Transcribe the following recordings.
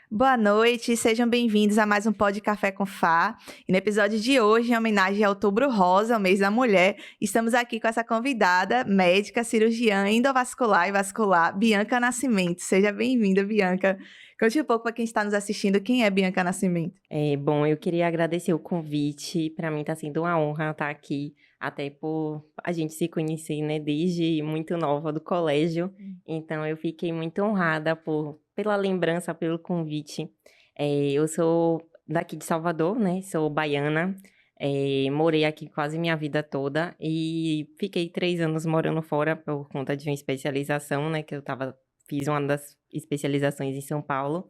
Boa noite, sejam bem-vindos a mais um Pod Café com Fá. E no episódio de hoje, em homenagem ao Outubro Rosa, o mês da mulher, estamos aqui com essa convidada, médica, cirurgiã endovascular e vascular, Bianca Nascimento. Seja bem-vinda, Bianca. Conte um pouco para quem está nos assistindo, quem é Bianca Nascimento? Bom, eu queria agradecer o convite. Para mim está sendo uma honra estar aqui, até por a gente se conhecer, né, desde muito nova do colégio. Então, eu fiquei muito honrada pela lembrança, pelo convite. Eu sou daqui de Salvador, né? Sou baiana. Morei aqui quase minha vida toda e fiquei 3 anos morando fora por conta de uma especialização, né? Fiz uma das especializações em São Paulo.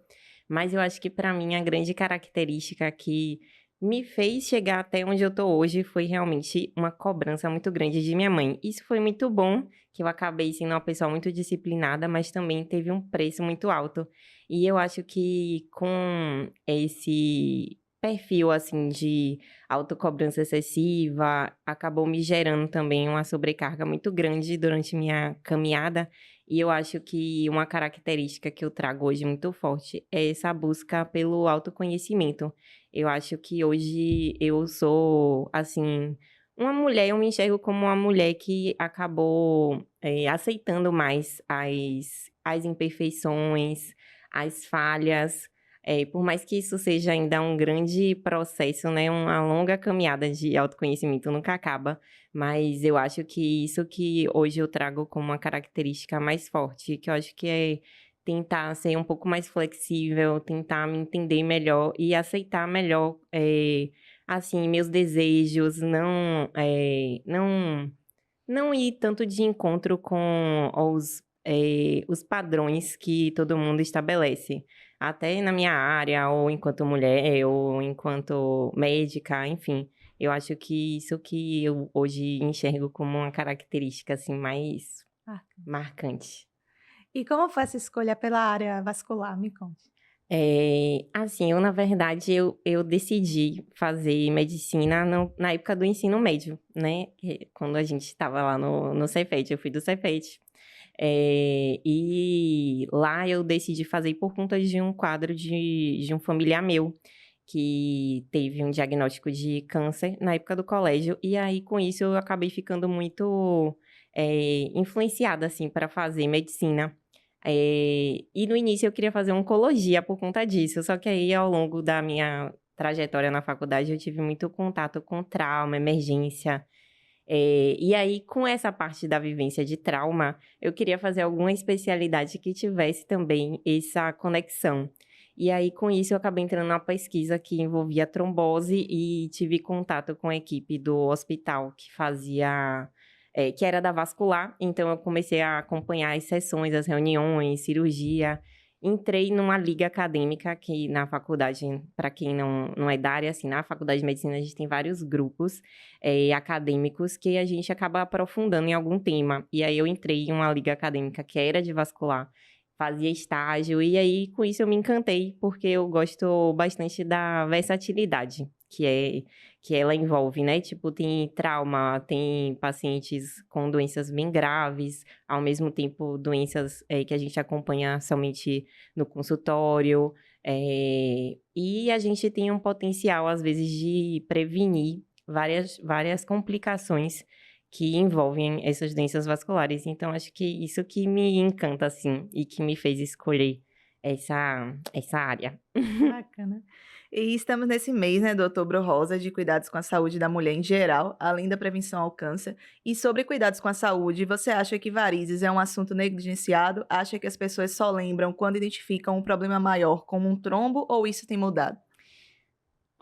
Mas eu acho que para mim a grande característica que me fez chegar até onde eu estou hoje foi realmente uma cobrança muito grande de minha mãe. Isso foi muito bom, que eu acabei sendo uma pessoa muito disciplinada, mas também teve um preço muito alto. E eu acho que com esse perfil, assim, de autocobrança excessiva, acabou me gerando também uma sobrecarga muito grande durante minha caminhada. E eu acho que uma característica que eu trago hoje muito forte é essa busca pelo autoconhecimento. Eu acho que hoje eu sou, assim, uma mulher, eu me enxergo como uma mulher que acabou aceitando mais as imperfeições, as falhas. Por mais que isso seja ainda um grande processo, né? Uma longa caminhada de autoconhecimento nunca acaba. Mas eu acho que isso que hoje eu trago como uma característica mais forte, que eu acho que é tentar ser um pouco mais flexível, tentar me entender melhor e aceitar melhor, assim, meus desejos, não ir tanto de encontro com os padrões que todo mundo estabelece. Até na minha área, ou enquanto mulher, ou enquanto médica, enfim. Eu acho que isso que eu hoje enxergo como uma característica, assim, mais marcante. E como foi essa escolha pela área vascular? Me conte. Assim, na verdade, eu decidi fazer medicina na época do ensino médio, né? Quando a gente estava lá no Cefet, eu fui do Cefet. E lá eu decidi fazer por conta de um quadro de um familiar meu, que teve um diagnóstico de câncer na época do colégio. E aí, com isso, eu acabei ficando muito influenciada, assim, para fazer medicina. E no início eu queria fazer oncologia por conta disso, só que aí ao longo da minha trajetória na faculdade eu tive muito contato com trauma, emergência. E aí, com essa parte da vivência de trauma, eu queria fazer alguma especialidade que tivesse também essa conexão. E aí, com isso, eu acabei entrando na pesquisa que envolvia trombose e tive contato com a equipe do hospital que era da vascular. Então, eu comecei a acompanhar as sessões, as reuniões, cirurgia. Entrei numa liga acadêmica que na faculdade, para quem não é da área, assim, na faculdade de medicina a gente tem vários grupos acadêmicos que a gente acaba aprofundando em algum tema. E aí eu entrei em uma liga acadêmica que era de vascular, fazia estágio, e aí com isso eu me encantei, porque eu gosto bastante da versatilidade que ela envolve, né? Tipo, tem trauma, tem pacientes com doenças bem graves, ao mesmo tempo doenças que a gente acompanha somente no consultório, e a gente tem um potencial, às vezes, de prevenir várias complicações que envolvem essas doenças vasculares. Então, acho que isso que me encanta, assim, e que me fez escolher essa área. Bacana. E estamos nesse mês, né, do Outubro Rosa, de cuidados com a saúde da mulher em geral, além da prevenção ao câncer. E sobre cuidados com a saúde, você acha que varizes é um assunto negligenciado? Acha que as pessoas só lembram quando identificam um problema maior como um trombo ou isso tem mudado?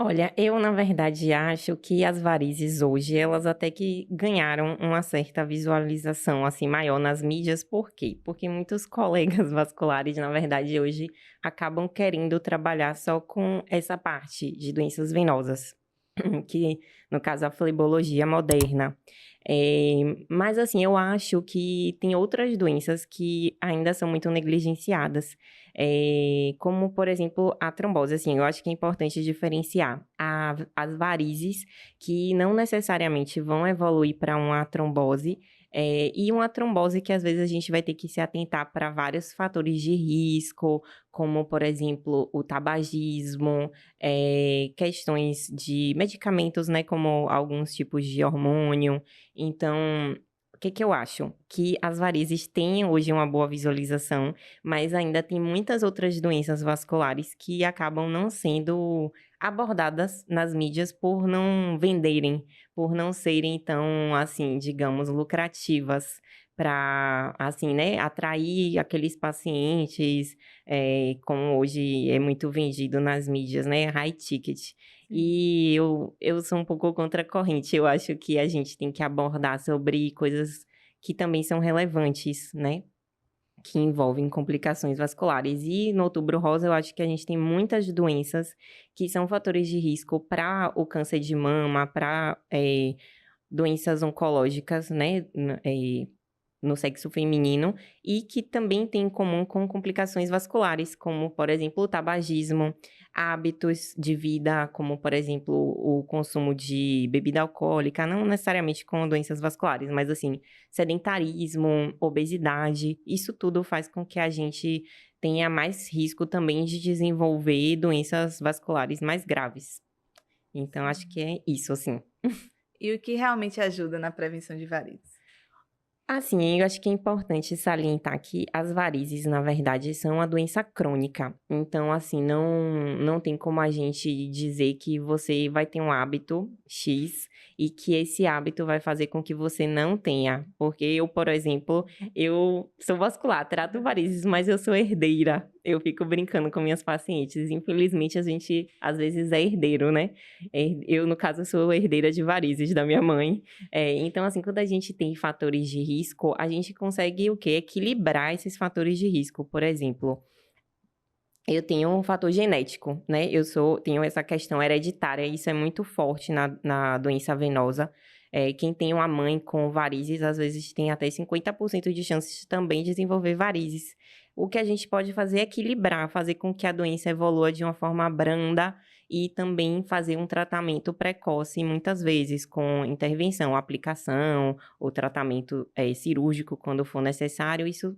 Olha, eu na verdade acho que as varizes hoje, elas até que ganharam uma certa visualização assim maior nas mídias, por quê? Porque muitos colegas vasculares, na verdade, hoje acabam querendo trabalhar só com essa parte de doenças venosas, que no caso a flebologia moderna. Mas assim, eu acho que tem outras doenças que ainda são muito negligenciadas. como, por exemplo, a trombose. Assim, eu acho que é importante diferenciar as varizes, que não necessariamente vão evoluir para uma trombose, e uma trombose que às vezes a gente vai ter que se atentar para vários fatores de risco, como, por exemplo, o tabagismo, questões de medicamentos, né, como alguns tipos de hormônio. Então, o que que eu acho? Que as varizes têm hoje uma boa visualização, mas ainda tem muitas outras doenças vasculares que acabam não sendo abordadas nas mídias por não venderem, por não serem tão, assim, digamos, lucrativas para, assim, né, atrair aqueles pacientes, como hoje é muito vendido nas mídias, né, high ticket. Sim. E eu sou um pouco contra a corrente, eu acho que a gente tem que abordar sobre coisas que também são relevantes, né, que envolvem complicações vasculares. E no Outubro Rosa, eu acho que a gente tem muitas doenças que são fatores de risco para o câncer de mama, para doenças oncológicas, né, no sexo feminino, e que também tem em comum com complicações vasculares, como, por exemplo, o tabagismo, hábitos de vida, como, por exemplo, o consumo de bebida alcoólica, não necessariamente com doenças vasculares, mas assim, sedentarismo, obesidade, isso tudo faz com que a gente tenha mais risco também de desenvolver doenças vasculares mais graves. Então, acho que é isso, assim. E o que realmente ajuda na prevenção de varizes? Assim, eu acho que é importante salientar que as varizes, na verdade, são uma doença crônica. Então, assim, não tem como a gente dizer que você vai ter um hábito X e que esse hábito vai fazer com que você não tenha. Porque eu, por exemplo, eu sou vascular, trato varizes, mas eu sou herdeira. Eu fico brincando com minhas pacientes. Infelizmente, a gente, às vezes, é herdeiro, né? Eu, no caso, sou herdeira de varizes da minha mãe. Então, assim, quando a gente tem fatores de risco, a gente consegue o quê? Equilibrar esses fatores de risco. Por exemplo, eu tenho um fator genético, né? Tenho essa questão hereditária, e isso é muito forte na doença venosa. Quem tem uma mãe com varizes, às vezes tem até 50% de chances de também desenvolver varizes. O que a gente pode fazer é equilibrar, fazer com que a doença evolua de uma forma branda e também fazer um tratamento precoce, muitas vezes com intervenção, aplicação ou tratamento cirúrgico quando for necessário, isso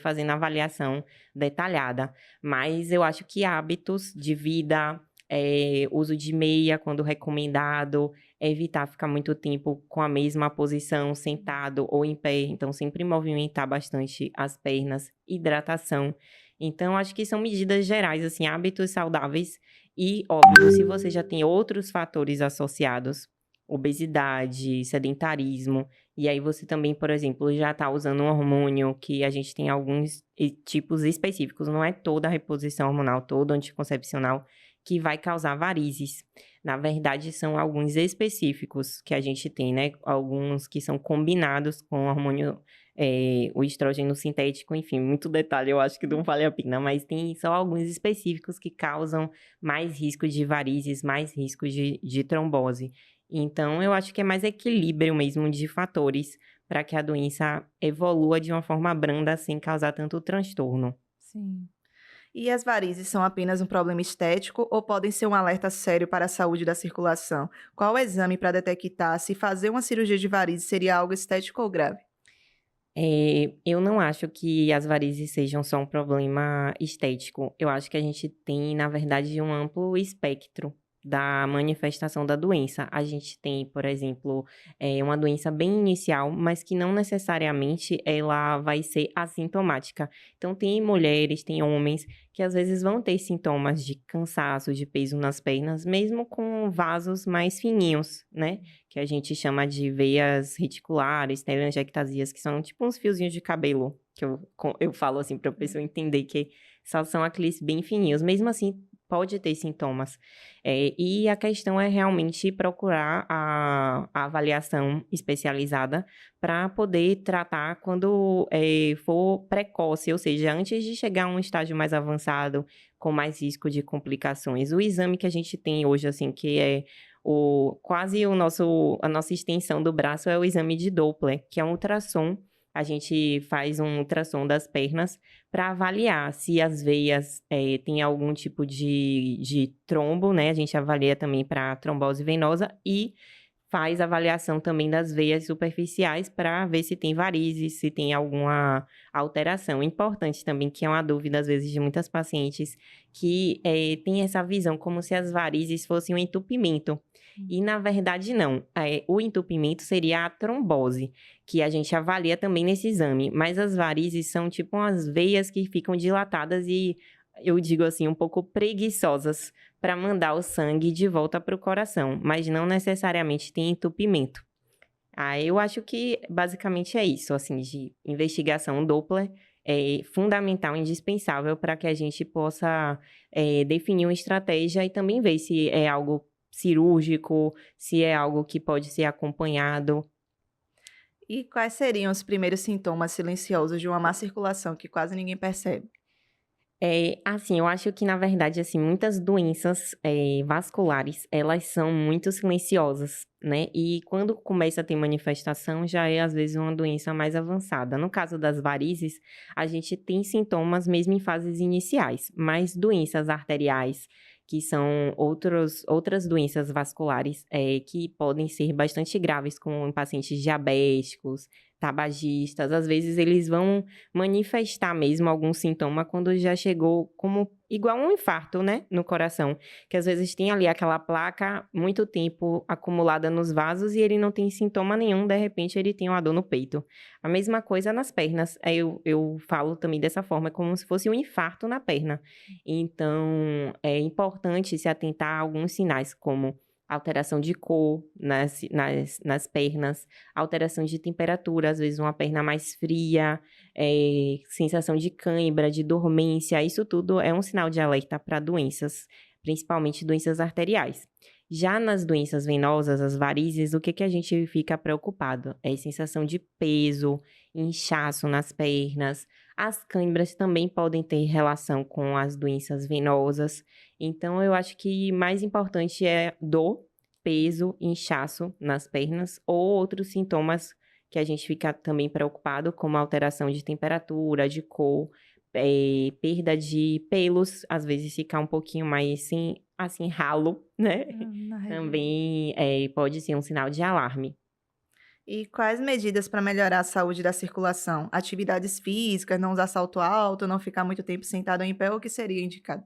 fazendo avaliação detalhada. Mas eu acho que hábitos de vida, uso de meia quando recomendado, evitar ficar muito tempo com a mesma posição, sentado ou em pé. Então, sempre movimentar bastante as pernas, hidratação. Então, acho que são medidas gerais, assim, hábitos saudáveis. E, óbvio, se você já tem outros fatores associados, obesidade, sedentarismo, e aí você também, por exemplo, já está usando um hormônio que a gente tem alguns tipos específicos, não é toda a reposição hormonal, todo anticoncepcional que vai causar varizes. Na verdade, são alguns específicos que a gente tem, né? Alguns que são combinados com o hormônio, o estrógeno sintético, enfim, muito detalhe, eu acho que não vale a pena, mas tem só alguns específicos que causam mais risco de varizes, mais risco de trombose. Então, eu acho que é mais equilíbrio mesmo de fatores para que a doença evolua de uma forma branda sem causar tanto transtorno. Sim. E as varizes são apenas um problema estético ou podem ser um alerta sério para a saúde da circulação? Qual o exame para detectar se fazer uma cirurgia de varizes seria algo estético ou grave? Eu não acho que as varizes sejam só um problema estético. Eu acho que a gente tem, na verdade, um amplo espectro da manifestação da doença. A gente tem, por exemplo, uma doença bem inicial, mas que não necessariamente ela vai ser assintomática. Então, tem mulheres, tem homens que às vezes vão ter sintomas de cansaço, de peso nas pernas, mesmo com vasos mais fininhos, né? Que a gente chama de veias reticulares, telangiectasias, que são tipo uns fiozinhos de cabelo, que eu falo assim para a pessoa entender que só são aqueles bem fininhos. Mesmo assim, pode ter sintomas. E a questão é realmente procurar a avaliação especializada para poder tratar quando for precoce, ou seja, antes de chegar a um estágio mais avançado, com mais risco de complicações. O exame que a gente tem hoje, assim, que é a nossa extensão do braço, é o exame de Doppler, que é um ultrassom a gente faz um ultrassom das pernas para avaliar se as veias têm algum tipo de trombo, né? A gente avalia também para trombose venosa e faz avaliação também das veias superficiais para ver se tem varizes, se tem alguma alteração. Importante também, que é uma dúvida às vezes de muitas pacientes, que tem essa visão como se as varizes fossem um entupimento. E, na verdade, não. O entupimento seria a trombose, que a gente avalia também nesse exame. Mas as varizes são tipo umas veias que ficam dilatadas e, eu digo assim, um pouco preguiçosas para mandar o sangue de volta para o coração, mas não necessariamente tem entupimento. Eu acho que basicamente é isso, assim, de investigação Doppler é fundamental, indispensável para que a gente possa definir uma estratégia e também ver se é algo cirúrgico, se é algo que pode ser acompanhado. E quais seriam os primeiros sintomas silenciosos de uma má circulação que quase ninguém percebe? Assim, eu acho que, na verdade, assim, muitas doenças vasculares, elas são muito silenciosas, né? E quando começa a ter manifestação, já é, às vezes, uma doença mais avançada. No caso das varizes, a gente tem sintomas mesmo em fases iniciais, mas doenças arteriais, que são outras doenças vasculares, que podem ser bastante graves, como em pacientes diabéticos, tabagistas, às vezes eles vão manifestar mesmo algum sintoma quando já chegou como igual um infarto, né, no coração, que às vezes tem ali aquela placa muito tempo acumulada nos vasos e ele não tem sintoma nenhum, de repente ele tem uma dor no peito. A mesma coisa nas pernas, eu falo também dessa forma, é como se fosse um infarto na perna. Então, é importante se atentar a alguns sinais, como alteração de cor nas pernas, alteração de temperatura, às vezes uma perna mais fria, sensação de cãibra, de dormência, isso tudo é um sinal de alerta para doenças, principalmente doenças arteriais. Já nas doenças venosas, as varizes, o que a gente fica preocupado? É a sensação de peso, inchaço nas pernas. As cãibras também podem ter relação com as doenças venosas. Então, eu acho que mais importante é dor, peso, inchaço nas pernas ou outros sintomas que a gente fica também preocupado, como alteração de temperatura, de cor, perda de pelos, às vezes ficar um pouquinho mais assim, ralo, né? Na região. Também pode ser um sinal de alarme. E quais medidas para melhorar a saúde da circulação? Atividades físicas, não usar salto alto, não ficar muito tempo sentado em pé, o que seria indicado?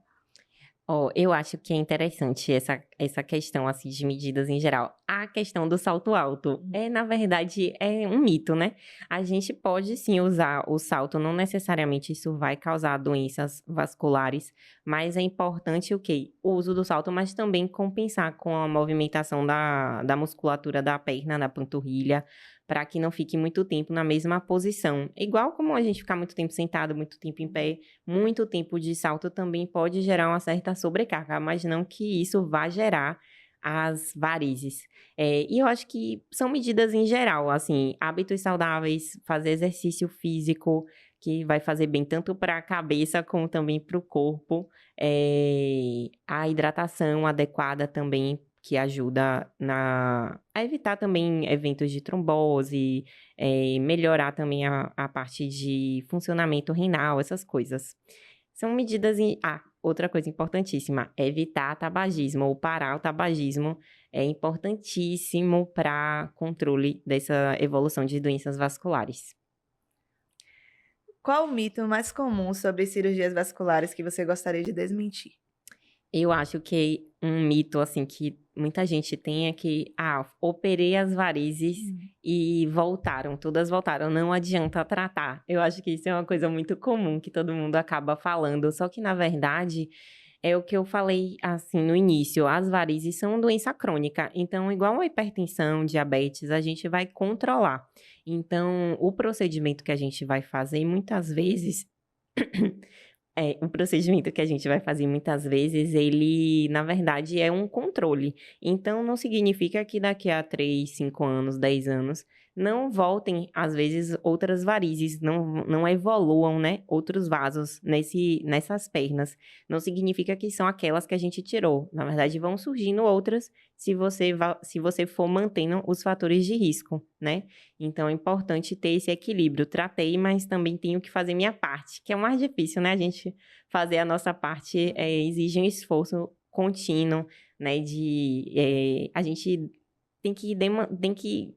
Eu acho que é interessante essa questão, assim, de medidas em geral. A questão do salto alto na verdade, é um mito, né? A gente pode sim usar o salto, não necessariamente isso vai causar doenças vasculares, mas é importante o quê? O uso do salto, mas também compensar com a movimentação da musculatura da perna, da panturrilha, para que não fique muito tempo na mesma posição. Igual como a gente ficar muito tempo sentado, muito tempo em pé, muito tempo de salto também pode gerar uma certa sobrecarga, mas não que isso vá gerar as varizes. E eu acho que são medidas em geral, assim, hábitos saudáveis, fazer exercício físico, que vai fazer bem tanto para a cabeça como também para o corpo. A hidratação adequada também, que ajuda a evitar também eventos de trombose, melhorar também a parte de funcionamento renal, essas coisas. São medidas outra coisa importantíssima, evitar tabagismo ou parar o tabagismo é importantíssimo para controle dessa evolução de doenças vasculares. Qual o mito mais comum sobre cirurgias vasculares que você gostaria de desmentir? Eu acho que um mito, assim, que muita gente tem é que, operei as varizes e todas voltaram, não adianta tratar. Eu acho que isso é uma coisa muito comum que todo mundo acaba falando, só que na verdade é o que eu falei, assim, no início, as varizes são doença crônica, então igual a hipertensão, diabetes, a gente vai controlar. Então, o procedimento que a gente vai fazer muitas vezes o procedimento que a gente vai fazer muitas vezes, ele, na verdade, é um controle. Então, não significa que daqui a 3, 5 anos, 10 anos, não voltem, às vezes, outras varizes, não evoluam, né, outros vasos nessas pernas. Não significa que são aquelas que a gente tirou. Na verdade, vão surgindo outras se você for mantendo os fatores de risco, né? Então, é importante ter esse equilíbrio. Tratei, mas também tenho que fazer minha parte, que é o mais difícil, né? A gente fazer a nossa parte exige um esforço contínuo, né? A gente tem que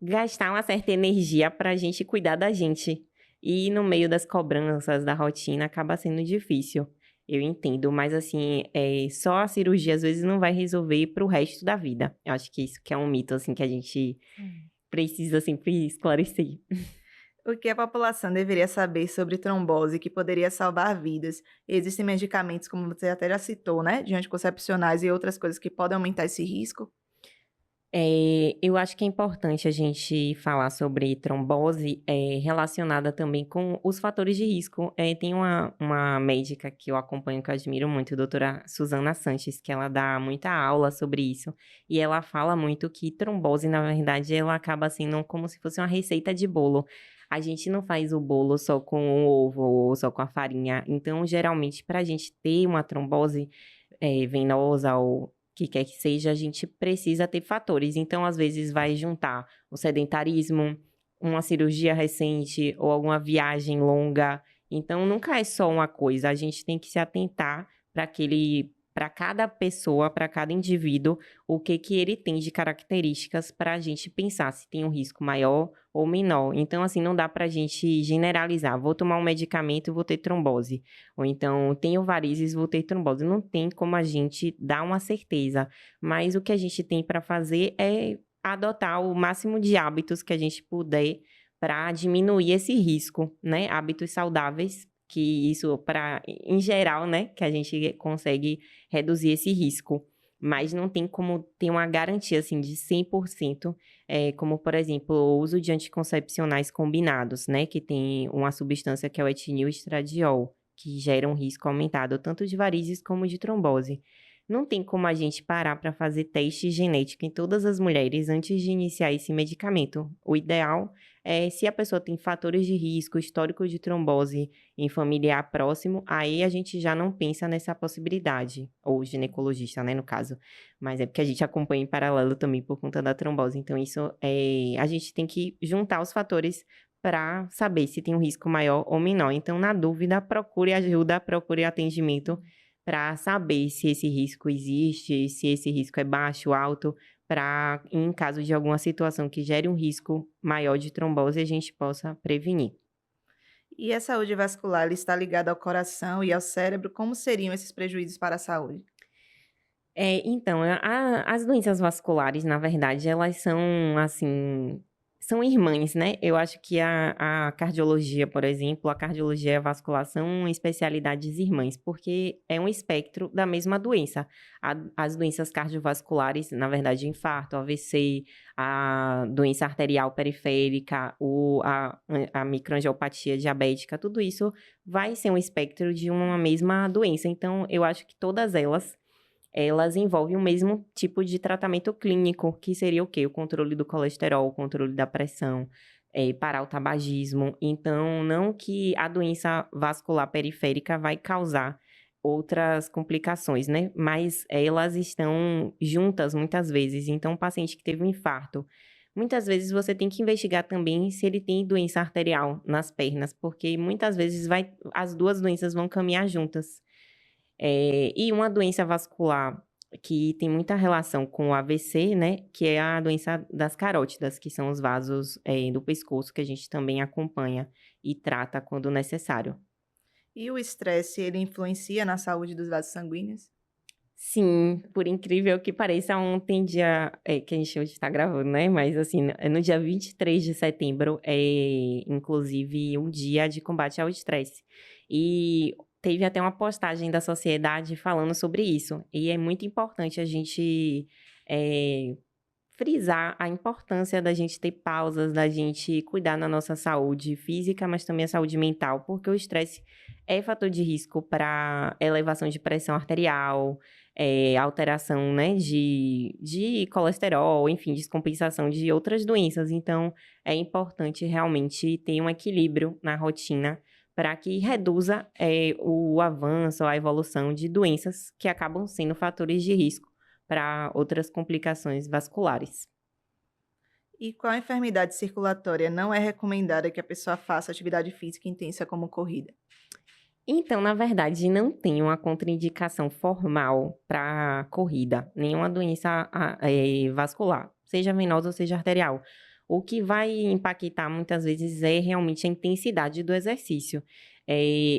gastar uma certa energia para a gente cuidar da gente. E no meio das cobranças, da rotina, acaba sendo difícil. Eu entendo, mas assim, só a cirurgia às vezes não vai resolver para o resto da vida. Eu acho que isso que é um mito, assim, que a gente precisa sempre esclarecer. O que a população deveria saber sobre trombose que poderia salvar vidas? Existem medicamentos, como você até já citou, né? De anticoncepcionais e outras coisas que podem aumentar esse risco? Eu acho que é importante a gente falar sobre trombose, relacionada também com os fatores de risco. Tem uma médica que eu acompanho, que eu admiro muito, a doutora Suzana Sanches, que ela dá muita aula sobre isso. E ela fala muito que trombose, na verdade, ela acaba sendo como se fosse uma receita de bolo. A gente não faz o bolo só com o ovo ou só com a farinha. Então, geralmente, para a gente ter uma trombose venosa ou que quer que seja, a gente precisa ter fatores. Então, às vezes, vai juntar o sedentarismo, uma cirurgia recente ou alguma viagem longa. Então, nunca é só uma coisa. A gente tem que se atentar para cada pessoa, para cada indivíduo, o que ele tem de características para a gente pensar se tem um risco maior ou menor. Então, assim, não dá para a gente generalizar. Vou tomar um medicamento e vou ter trombose. Ou então, tenho varizes, vou ter trombose. Não tem como a gente dar uma certeza. Mas o que a gente tem para fazer é adotar o máximo de hábitos que a gente puder para diminuir esse risco, né? Hábitos saudáveis, que isso, em geral, né? Que a gente consegue reduzir esse risco. Mas não tem como ter uma garantia, assim, de 100%, como, por exemplo, o uso de anticoncepcionais combinados, né? Que tem uma substância que é o etinil estradiol, que gera um risco aumentado tanto de varizes como de trombose. Não tem como a gente parar para fazer teste genético em todas as mulheres antes de iniciar esse medicamento. O ideal é, se a pessoa tem fatores de risco, histórico de trombose em familiar próximo, aí a gente já não pensa nessa possibilidade. Ou ginecologista, né, no caso. Mas é porque a gente acompanha em paralelo também por conta da trombose. Então, a gente tem que juntar os fatores para saber se tem um risco maior ou menor. Então, na dúvida, procure ajuda, procure atendimento para saber se esse risco existe, se esse risco é baixo, alto, para, em caso de alguma situação que gere um risco maior de trombose, a gente possa prevenir. E a saúde vascular ela está ligada ao coração e ao cérebro? Como seriam esses prejuízos para a saúde? Então, as doenças vasculares, na verdade, elas são, assim, são irmãs, né? Eu acho que a cardiologia, por exemplo, a cardiologia e a vascular são especialidades irmãs, porque é um espectro da mesma doença. As doenças cardiovasculares, na verdade, infarto, AVC, a doença arterial periférica, a microangiopatia diabética, tudo isso vai ser um espectro de uma mesma doença. Então, eu acho que todas elas envolvem o mesmo tipo de tratamento clínico, que seria o quê? O controle do colesterol, o controle da pressão, parar o tabagismo. Então, não que a doença vascular periférica vai causar outras complicações, né? Mas elas estão juntas muitas vezes. Então, o paciente que teve um infarto, muitas vezes você tem que investigar também se ele tem doença arterial nas pernas, porque muitas vezes as duas doenças vão caminhar juntas. E uma doença vascular que tem muita relação com o AVC, né, que é a doença das carótidas, que são os vasos, do pescoço que a gente também acompanha e trata quando necessário. E o estresse, ele influencia na saúde dos vasos sanguíneos? Sim, por incrível que pareça, ontem que a gente hoje está gravando, né, mas assim, no dia 23 de setembro, inclusive um dia de combate ao estresse. E teve até uma postagem da sociedade falando sobre isso. E é muito importante a gente eh, frisar a importância da gente ter pausas, da gente cuidar da nossa saúde física, mas também a saúde mental, porque o estresse é fator de risco para elevação de pressão arterial, alteração, né, de colesterol, enfim, descompensação de outras doenças. Então, é importante realmente ter um equilíbrio na rotina para que reduza o avanço, a evolução de doenças que acabam sendo fatores de risco para outras complicações vasculares. E qual enfermidade circulatória não é recomendada que a pessoa faça atividade física intensa como corrida? Então, na verdade, não tem uma contraindicação formal para corrida, nenhuma doença vascular, seja venosa ou seja arterial. O que vai impactar muitas vezes é realmente a intensidade do exercício.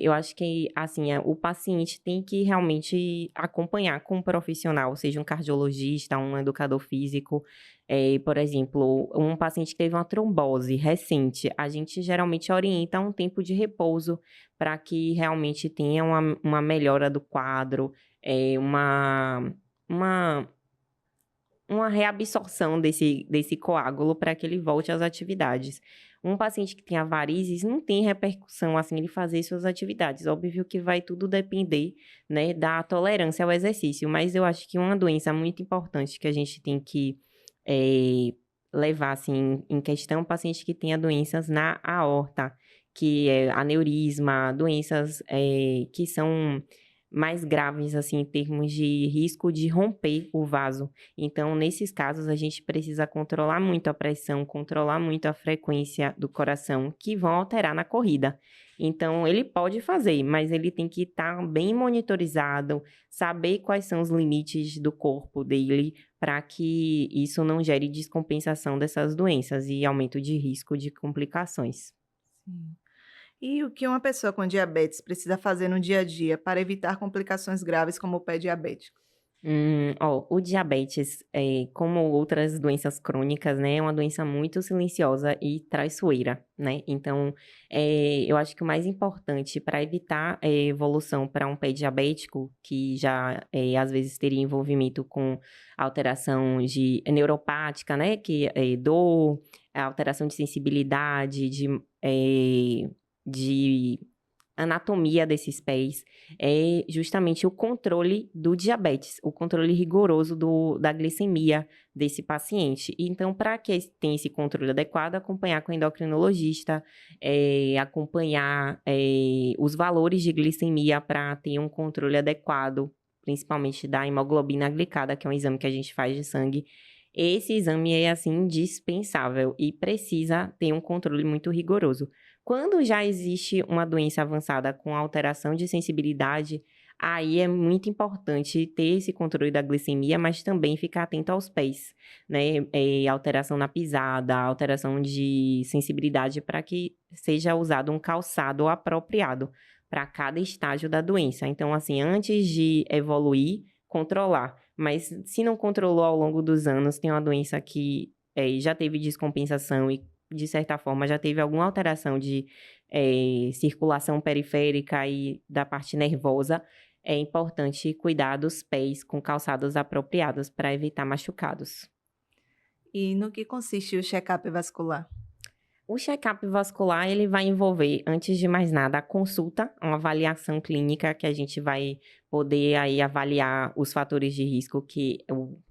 Eu acho que, assim, o paciente tem que realmente acompanhar com um profissional, seja um cardiologista, um educador físico. Por exemplo, um paciente que teve uma trombose recente, a gente geralmente orienta um tempo de repouso para que realmente tenha uma melhora do quadro, uma, uma reabsorção desse coágulo para que ele volte às atividades. Um paciente que tenha varizes não tem repercussão, assim, ele fazer suas atividades. Óbvio que vai tudo depender, né, da tolerância ao exercício, mas eu acho que uma doença muito importante que a gente tem que levar, assim, em questão, paciente que tenha doenças na aorta, que é aneurisma, doenças que são mais graves, assim, em termos de risco de romper o vaso. Então, nesses casos, a gente precisa controlar muito a pressão, controlar muito a frequência do coração, que vão alterar na corrida. Então, ele pode fazer, mas ele tem que estar bem monitorizado, saber quais são os limites do corpo dele, para que isso não gere descompensação dessas doenças e aumento de risco de complicações. Sim. E o que uma pessoa com diabetes precisa fazer no dia a dia para evitar complicações graves como o pé diabético? O diabetes, como outras doenças crônicas, né, é uma doença muito silenciosa e traiçoeira, né? Então, eu acho que o mais importante para evitar a evolução para um pé diabético, que já às vezes teria envolvimento com alteração de neuropática, né, que é dor, alteração de sensibilidade, de anatomia desses pés, é justamente o controle do diabetes, o controle rigoroso da glicemia desse paciente. Então, para que tenha esse controle adequado, acompanhar com o endocrinologista, acompanhar os valores de glicemia para ter um controle adequado, principalmente da hemoglobina glicada, que é um exame que a gente faz de sangue. Esse exame é, assim, indispensável e precisa ter um controle muito rigoroso. Quando já existe uma doença avançada com alteração de sensibilidade, aí é muito importante ter esse controle da glicemia, mas também ficar atento aos pés, né? Alteração na pisada, alteração de sensibilidade para que seja usado um calçado apropriado para cada estágio da doença. Então, assim, antes de evoluir, controlar. Mas se não controlou ao longo dos anos, tem uma doença que já teve descompensação e de certa forma, já teve alguma alteração de circulação periférica e da parte nervosa, é importante cuidar dos pés com calçados apropriados para evitar machucados. E no que consiste o check-up vascular? O check-up vascular, ele vai envolver, antes de mais nada, a consulta, uma avaliação clínica que a gente vai poder aí avaliar os fatores de risco que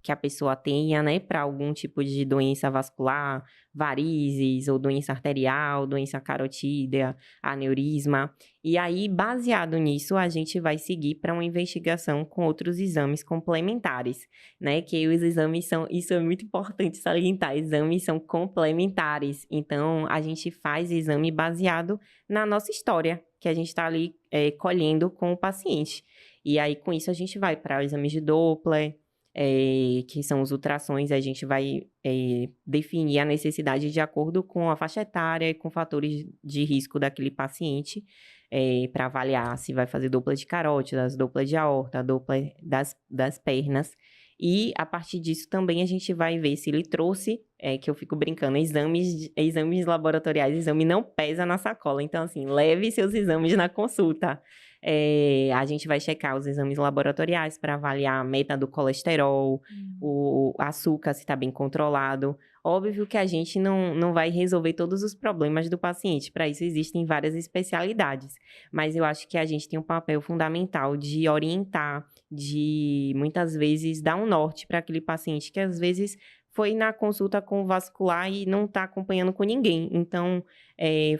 a pessoa tenha, né, para algum tipo de doença vascular, varizes ou doença arterial, doença carotídea, aneurisma. E aí, baseado nisso, a gente vai seguir para uma investigação com outros exames complementares, né, que os exames são, isso é muito importante salientar, exames são complementares. Então, a gente faz exame baseado na nossa história, que a gente está ali colhendo com o paciente. E aí, com isso, a gente vai para exames de Doppler, que são os ultrassons, a gente vai definir a necessidade de acordo com a faixa etária e com fatores de risco daquele paciente, para avaliar se vai fazer Doppler de carótidas, Doppler de aorta, Doppler das pernas. E, a partir disso, também a gente vai ver se ele trouxe, que eu fico brincando, exames laboratoriais, exame não pesa na sacola. Então, assim, leve seus exames na consulta. A gente vai checar os exames laboratoriais para avaliar a meta do colesterol, o açúcar, se está bem controlado. Óbvio que a gente não vai resolver todos os problemas do paciente, para isso existem várias especialidades, mas eu acho que a gente tem um papel fundamental de orientar, de muitas vezes dar um norte para aquele paciente que às vezes foi na consulta com o vascular e não está acompanhando com ninguém. Então,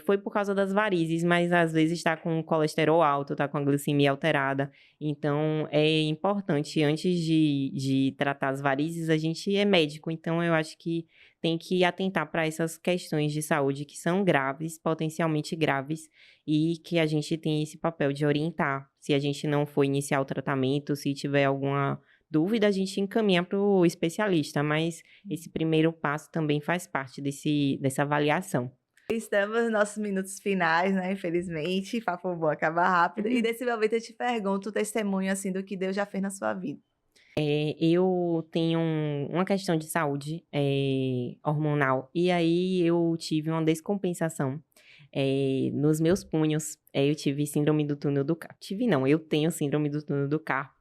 foi por causa das varizes, mas às vezes está com o colesterol alto, está com a glicemia alterada. Então, é importante, antes de tratar as varizes, a gente é médico. Então, eu acho que tem que atentar para essas questões de saúde que são graves, potencialmente graves, e que a gente tem esse papel de orientar. Se a gente não for iniciar o tratamento, se tiver alguma dúvida, a gente encaminha para o especialista, mas esse primeiro passo também faz parte dessa avaliação. Estamos nos nossos minutos finais, né? Infelizmente, papo bom acaba rápido. E nesse momento eu te pergunto o testemunho assim do que Deus já fez na sua vida. Eu tenho uma questão de saúde hormonal, e aí eu tive uma descompensação nos meus punhos. Eu tive síndrome do túnel do carpo. Tive não, eu tenho síndrome do túnel do carpo.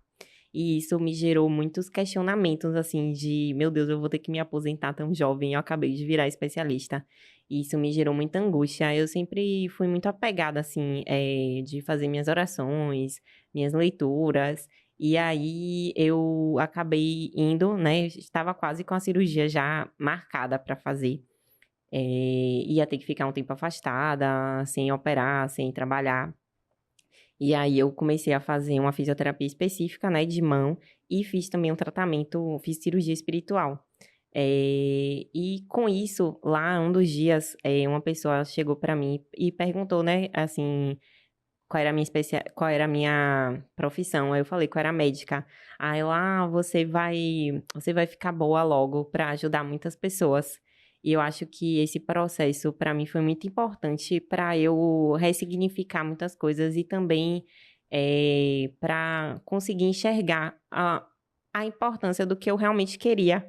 E isso me gerou muitos questionamentos, assim, de, meu Deus, eu vou ter que me aposentar tão jovem, eu acabei de virar especialista. E isso me gerou muita angústia. Eu sempre fui muito apegada, assim, de fazer minhas orações, minhas leituras. E aí eu acabei indo, né? Estava quase com a cirurgia já marcada para fazer. Ia ter que ficar um tempo afastada, sem operar, sem trabalhar. E aí eu comecei a fazer uma fisioterapia específica, né, de mão, e fiz também um tratamento, fiz cirurgia espiritual. E com isso, lá um dos dias, uma pessoa chegou para mim e perguntou, né, assim, qual era a minha profissão. Aí eu falei que eu era médica. Aí lá, você vai ficar boa logo para ajudar muitas pessoas. E eu acho que esse processo, para mim, foi muito importante para eu ressignificar muitas coisas e também para conseguir enxergar a importância do que eu realmente queria.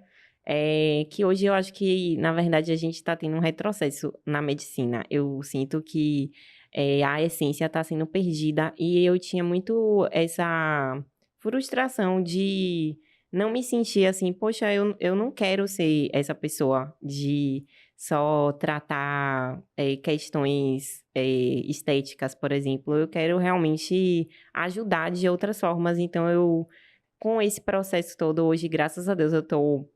Que hoje eu acho que, na verdade, a gente está tendo um retrocesso na medicina. Eu sinto que a essência está sendo perdida e eu tinha muito essa frustração de não me sentir assim, poxa, eu não quero ser essa pessoa de só tratar questões estéticas, por exemplo. Eu quero realmente ajudar de outras formas. Então, com esse processo todo, hoje, graças a Deus, eu estou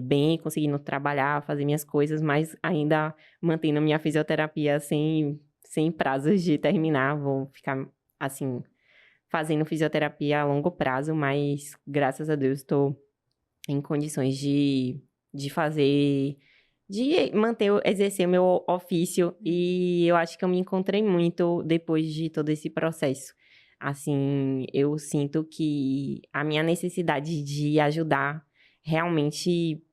bem, conseguindo trabalhar, fazer minhas coisas, mas ainda mantendo a minha fisioterapia sem prazos de terminar. Vou ficar, assim, fazendo fisioterapia a longo prazo, mas graças a Deus estou em condições de fazer, de manter, exercer o meu ofício, e eu acho que eu me encontrei muito depois de todo esse processo. Assim, eu sinto que a minha necessidade de ajudar realmente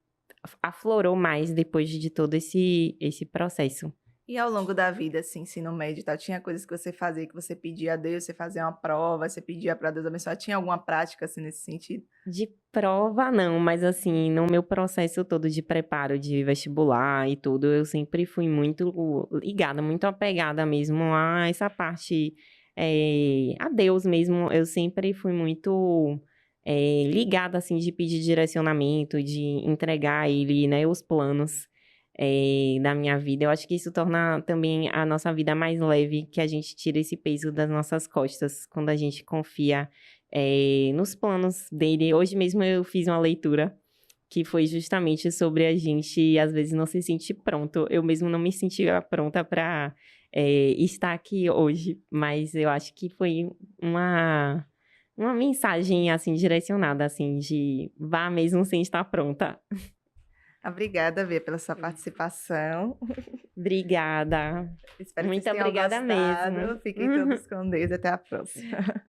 aflorou mais depois de todo esse processo. E ao longo da vida, assim, ensino médio e tal, tinha coisas que você fazia, que você pedia a Deus, você fazia uma prova, você pedia para Deus abençoar, tinha alguma prática, assim, nesse sentido? De prova, não, mas assim, no meu processo todo de preparo de vestibular e tudo, eu sempre fui muito ligada, muito apegada mesmo a essa parte, a Deus mesmo. Eu sempre fui muito ligada, assim, de pedir direcionamento, de entregar a Ele, né, os planos da minha vida. Eu acho que isso torna também a nossa vida mais leve, que a gente tira esse peso das nossas costas, quando a gente confia nos planos dele. Hoje mesmo eu fiz uma leitura que foi justamente sobre a gente, às vezes, não se sentir pronto. Eu mesmo não me sentia pronta para estar aqui hoje, mas eu acho que foi uma mensagem, assim, direcionada, assim, de vá mesmo sem estar pronta. Obrigada, Bia, pela sua participação. Obrigada. Espero que Muito vocês tenham obrigada gostado. mesmo. Fiquem todos com Deus. Até a próxima.